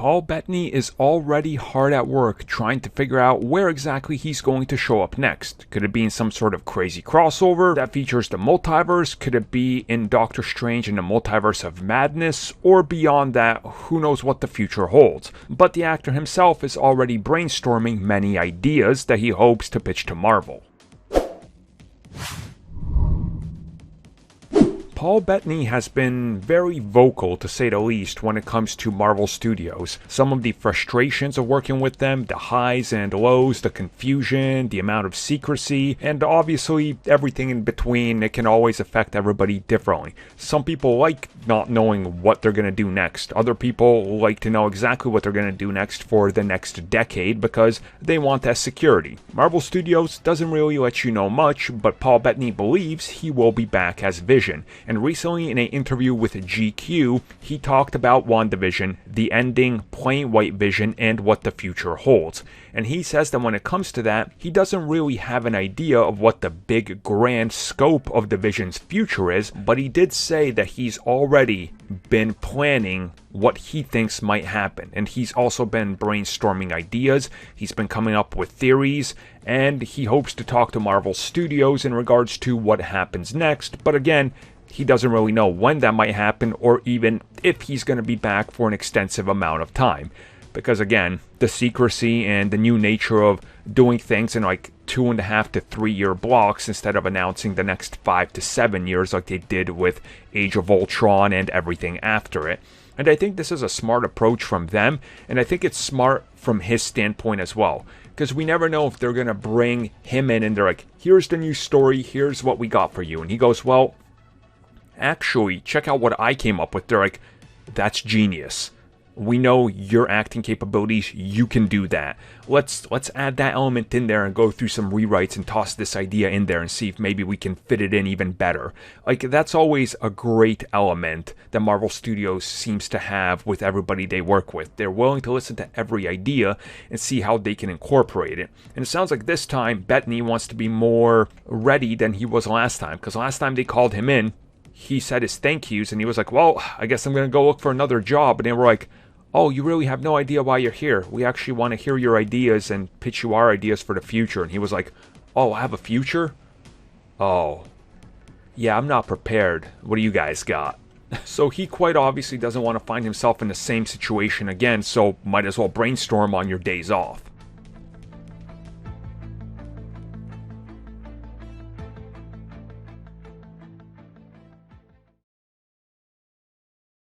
Paul Bettany is already hard at work trying to figure out where exactly he's going to show up next. Could it be in some sort of crazy crossover that features the multiverse? Could it be in Doctor Strange in the Multiverse of Madness? Or beyond that, who knows what the future holds. But the actor himself is already brainstorming many ideas that he hopes to pitch to Marvel. Paul Bettany has been very vocal, to say the least, when it comes to Marvel Studios. Some of the frustrations of working with them, the highs and lows, the confusion, the amount of secrecy, and obviously everything in between. It can always affect everybody differently. Some people like not knowing what they're going to do next. Other people like to know exactly what they're going to do next for the next decade because they want that security. Marvel Studios doesn't really let you know much, but Paul Bettany believes he will be back as Vision. And recently in an interview with GQ, he talked about WandaVision, the ending, plain white Vision, and what the future holds. And he says that when it comes to that, he doesn't really have an idea of what the big grand scope of the Vision's future is, but he did say that he's already been planning what he thinks might happen. And he's also been brainstorming ideas, he's been coming up with theories, and he hopes to talk to Marvel Studios in regards to what happens next. But again, he doesn't really know when that might happen or even if he's going to be back for an extensive amount of time. Because again, the secrecy and the new nature of doing things in like 2.5 to 3 year blocks instead of announcing the next 5 to 7 years like they did with Age of Ultron and everything after it. And I think this is a smart approach from them, and I think it's smart from his standpoint as well. Because we never know if they're going to bring him in and they're like, here's the new story, here's what we got for you. And he goes, well, actually, check out what I came up with. They're like, that's genius. We know your acting capabilities, you can do that. Let's add that element in there and go through some rewrites and toss this idea in there and see if maybe we can fit it in even better. Like, that's always a great element that Marvel Studios seems to have with everybody they work with. They're willing to listen to every idea and see how they can incorporate it. And it sounds like this time Bettany wants to be more ready than he was last time, because last time they called him in, he said his thank yous and he was like, well, I guess I'm going to go look for another job. And they were like, oh, you really have no idea why you're here. We actually want to hear your ideas and pitch you our ideas for the future. And he was like, oh, I have a future? Oh, yeah, I'm not prepared. What do you guys got? So he quite obviously doesn't want to find himself in the same situation again, so might as well brainstorm on your days off.